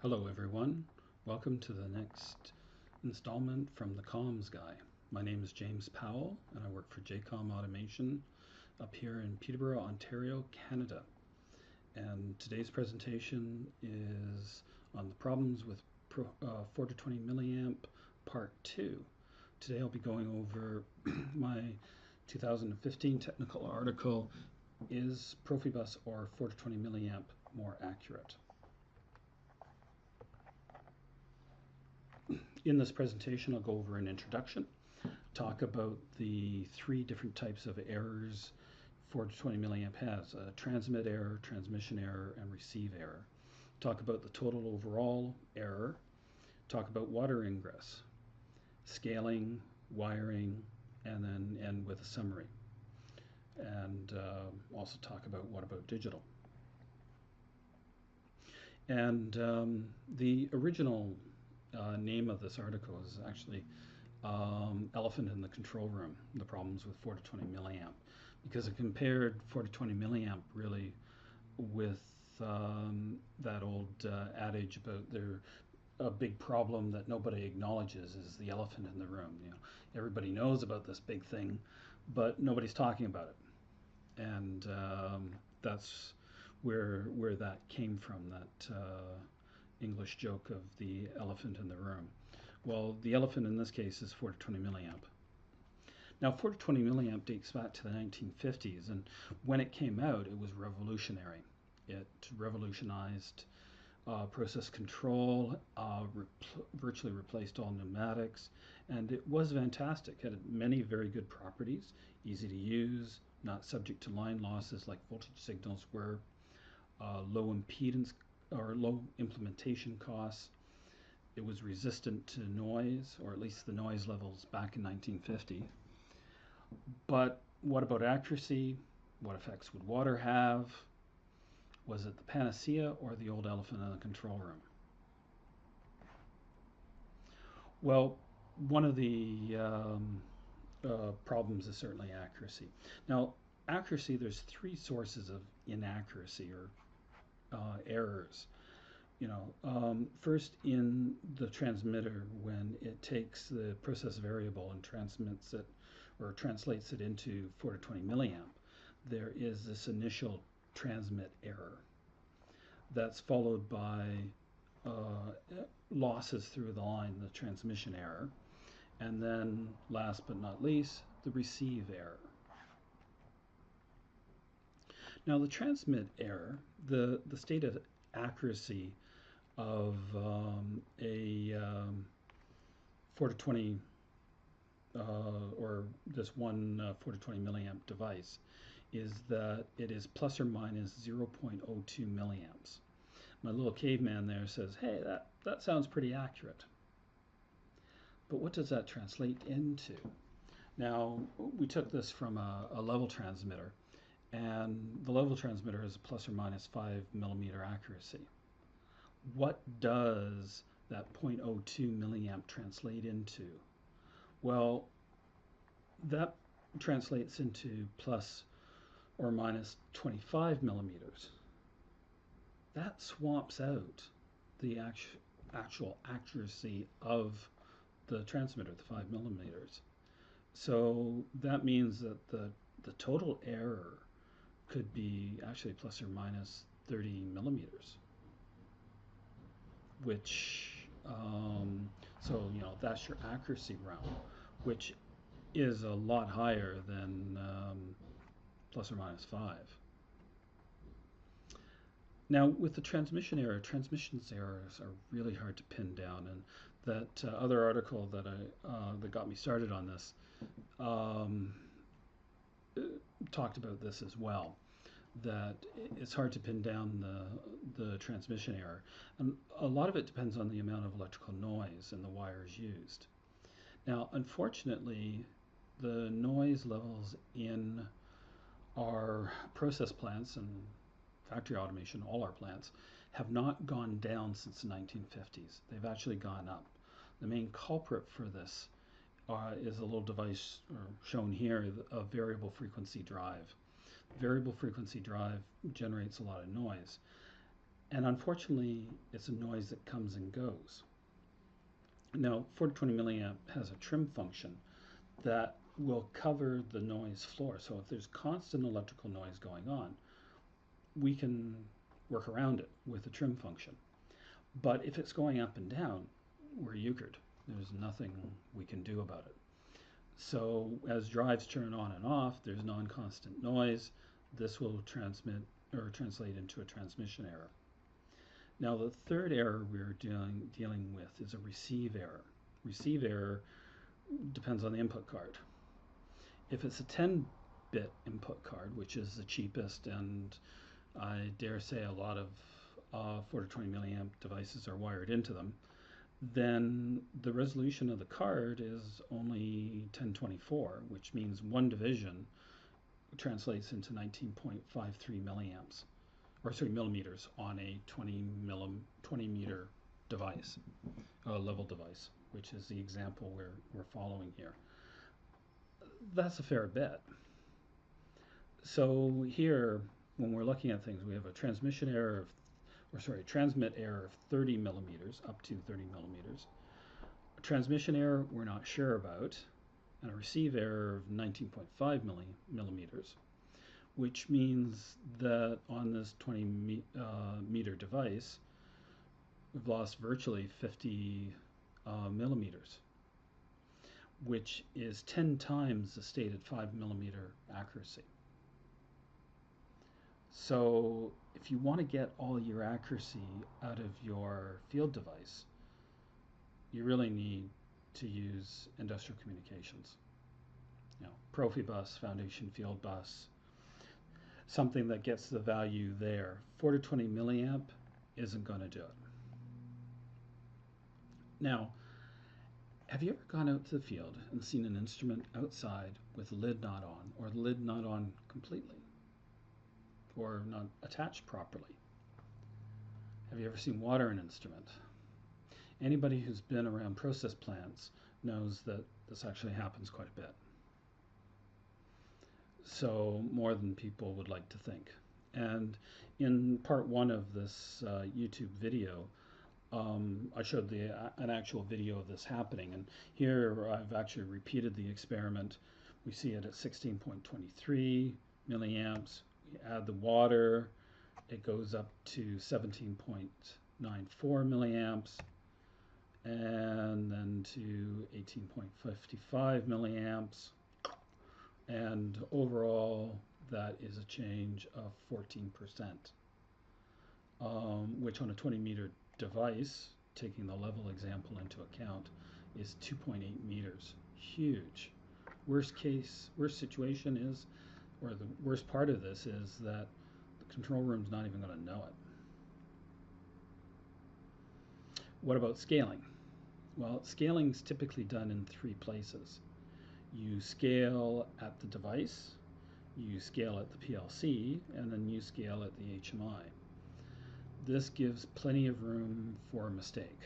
Hello everyone, welcome to the next installment from the Comms Guy. My name is James Powell and I work for JCOM Automation up here in Peterborough, Ontario, Canada. And today's presentation is on the problems with 4 to 20 milliamp part 2. Today I'll be going over my 2015 technical article, Is Profibus or 4 to 20 milliamp more accurate? In this presentation, I'll go over an introduction, talk about the three different types of errors 4 to 20 milliamp has: transmit error, transmission error, and receive error. Talk about the total overall error, talk about water ingress, scaling, wiring, and then end with a summary. And also talk about what about digital. And the original name of this article is actually Elephant in the Control Room, the problems with 4 to 20 milliamp, because it compared 4 to 20 milliamp really with that old adage about a big problem that nobody acknowledges is the elephant in the room. You know, everybody knows about this big thing, but nobody's talking about it, and that's where that came from. That English joke of the elephant in the room. Well, the elephant in this case is 4 to 20 milliamp. Now, 4 to 20 milliamp dates back to the 1950s, and when it came out, it was revolutionary. It revolutionized process control, virtually replaced all pneumatics, and it was fantastic. It had many very good properties, easy to use, not subject to line losses like voltage signals were, low impedance or low implementation costs. It was resistant to noise, or at least the noise levels back in 1950. But what about accuracy? What effects would water have? Was it the panacea or the old elephant in the control room? Well, one of the problems is certainly accuracy. Now, accuracy, there's three sources of inaccuracy or errors. First in the transmitter, when it takes the process variable and transmits it or translates it into 4 to 20 milliamp, there is this initial transmit error that's followed by losses through the line, the transmission error, and then last but not least, the receive error. Now, the transmit error, the state of accuracy of a 4 to 20 or this one 4 to 20 milliamp device is that it is plus or minus 0.02 milliamps. My little caveman there says, hey, that sounds pretty accurate. But what does that translate into? Now, we took this from a level transmitter, and the level transmitter is a plus or minus 5 millimeter accuracy. What does that 0.02 milliamp translate into? Well, that translates into plus or minus 25 millimeters. That swamps out the actual accuracy of the transmitter, the 5 millimeters. So that means that the total error could be actually plus or minus 30 millimeters, which, that's your accuracy realm, which is a lot higher than plus or minus 5. Now, with the transmission error, transmissions errors are really hard to pin down, and that other article that that got me started on this talked about this as well, that it's hard to pin down the transmission error. And a lot of it depends on the amount of electrical noise and the wires used. Now, unfortunately, the noise levels in our process plants and factory automation, all our plants, have not gone down since the 1950s. They've actually gone up. The main culprit for this is a little device shown here, a variable frequency drive. Variable frequency drive generates a lot of noise. And unfortunately, it's a noise that comes and goes. Now, 420 milliamp has a trim function that will cover the noise floor. So if there's constant electrical noise going on, we can work around it with the trim function. But if it's going up and down, we're euchred. There's nothing we can do about it. So as drives turn on and off, there's non-constant noise. This will transmit or translate into a transmission error. Now the third error we're dealing with is a receive error. Receive error depends on the input card. If it's a 10-bit input card, which is the cheapest, and I dare say a lot of 420 milliamp devices are wired into them, then the resolution of the card is only 1024, which means one division translates into 19.53 milliamps, or sorry, millimeters on a 20 meter device, level device, which is the example we're following here. That's a fair bit. So here, when we're looking at things, we have a transmission error transmit error of 30 millimeters, up to 30 millimeters. A transmission error we're not sure about, and a receive error of 19.5 millimeters, which means that on this 20 meter device, we've lost virtually 50 millimeters, which is 10 times the stated 5 millimeter accuracy. So if you want to get all your accuracy out of your field device, you really need to use industrial communications. You know, Profibus, foundation field bus, something that gets the value there. 420 milliamp isn't going to do it. Now, have you ever gone out to the field and seen an instrument outside with the lid not on, or the lid not on completely, or not attached properly? Have you ever seen water in an instrument? Anybody who's been around process plants knows that this actually happens quite a bit. So more than people would like to think. And in part one of this YouTube video, I showed an actual video of this happening. And here I've actually repeated the experiment. We see it at 16.23 milliamps. We add the water, it goes up to 17.94 milliamps, and then to 18.55 milliamps. And overall, that is a change of 14%, which on a 20 meter device, taking the level example into account, is 2.8 meters. Huge. Worst situation is, or the worst part of this is that the control room's not even going to know it. What about scaling? Well, scaling is typically done in 3 places. You scale at the device, you scale at the PLC, and then you scale at the HMI. This gives plenty of room for a mistake.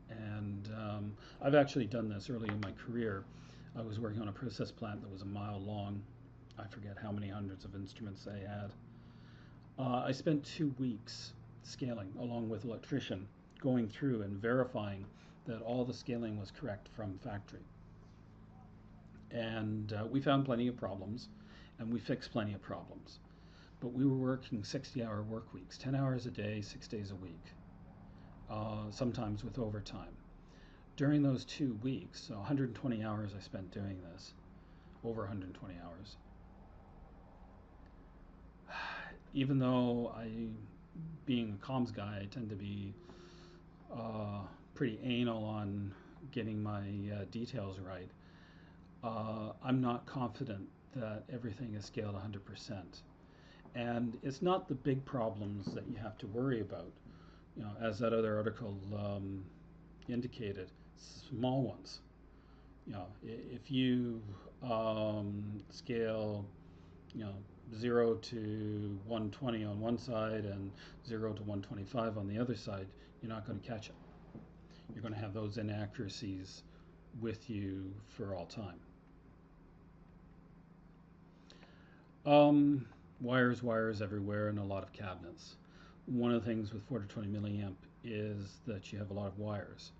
And I've actually done this early in my career. I was working on a process plant that was a mile long. I forget how many hundreds of instruments they had. I spent 2 weeks scaling along with an electrician, going through and verifying that all the scaling was correct from factory. And we found plenty of problems, and we fixed plenty of problems. But we were working 60-hour work weeks, 10 hours a day, 6 days a week, sometimes with overtime. During those 2 weeks, so 120 hours I spent doing this, over 120 hours. Even though being a comms guy, I tend to be pretty anal on getting my details right. I'm not confident that everything is scaled 100%. And it's not the big problems that you have to worry about, you know, as that other article indicated, small ones. You know, if you scale, you know, 0 to 120 on one side and 0 to 125 on the other side, you're not going to catch it. You're going to have those inaccuracies with you for all time. Wires everywhere and a lot of cabinets. one of the things with 4 to 20 milliamp is that you have a lot of wires,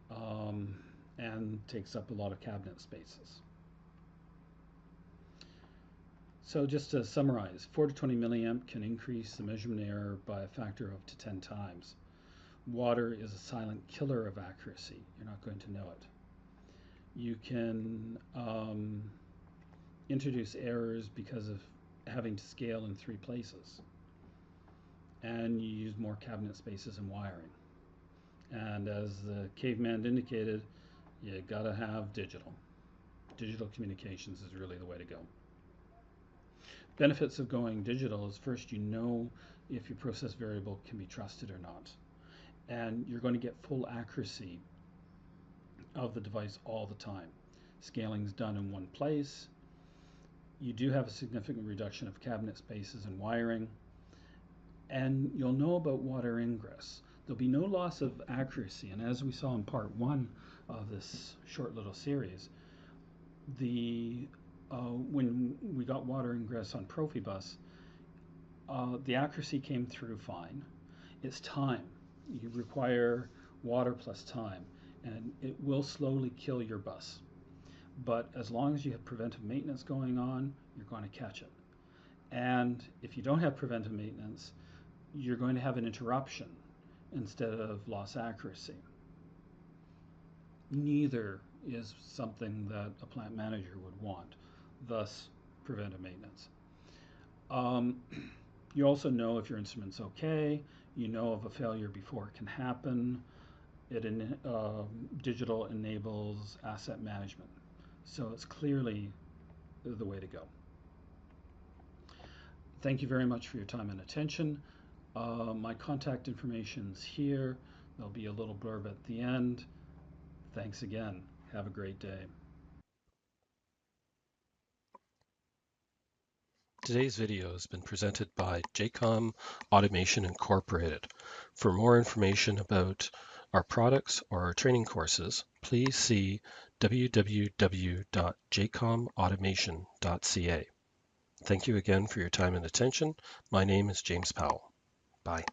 um, and takes up a lot of cabinet spaces. So just to summarize, 4 to 20 milliamp can increase the measurement error by a factor of up to 10 times. Water is a silent killer of accuracy. You're not going to know it. You can introduce errors because of having to scale in 3 places. And you use more cabinet spaces and wiring. And as the caveman indicated, you gotta have digital. Digital communications is really the way to go. Benefits of going digital is, first, you know if your process variable can be trusted or not. And you're going to get full accuracy of the device all the time. Scaling's done in one place. You do have a significant reduction of cabinet spaces and wiring. And you'll know about water ingress. There'll be no loss of accuracy. And as we saw in part 1 of this short little series, when we got water ingress on Profibus, the accuracy came through fine. It's time. You require water plus time, and it will slowly kill your bus. But as long as you have preventive maintenance going on, you're going to catch it. And if you don't have preventive maintenance, you're going to have an interruption instead of loss accuracy. Neither is something that a plant manager would want, thus preventive maintenance. You also know if your instrument's okay. You know of a failure before it can happen. Digital enables asset management. So it's clearly the way to go. Thank you very much for your time and attention. My contact information's here. There'll be a little blurb at the end. Thanks again. Have a great day. Today's video has been presented by JCOM Automation Incorporated. For more information about our products or our training courses, please see www.jcomautomation.ca. Thank you again for your time and attention. My name is James Powell. Bye.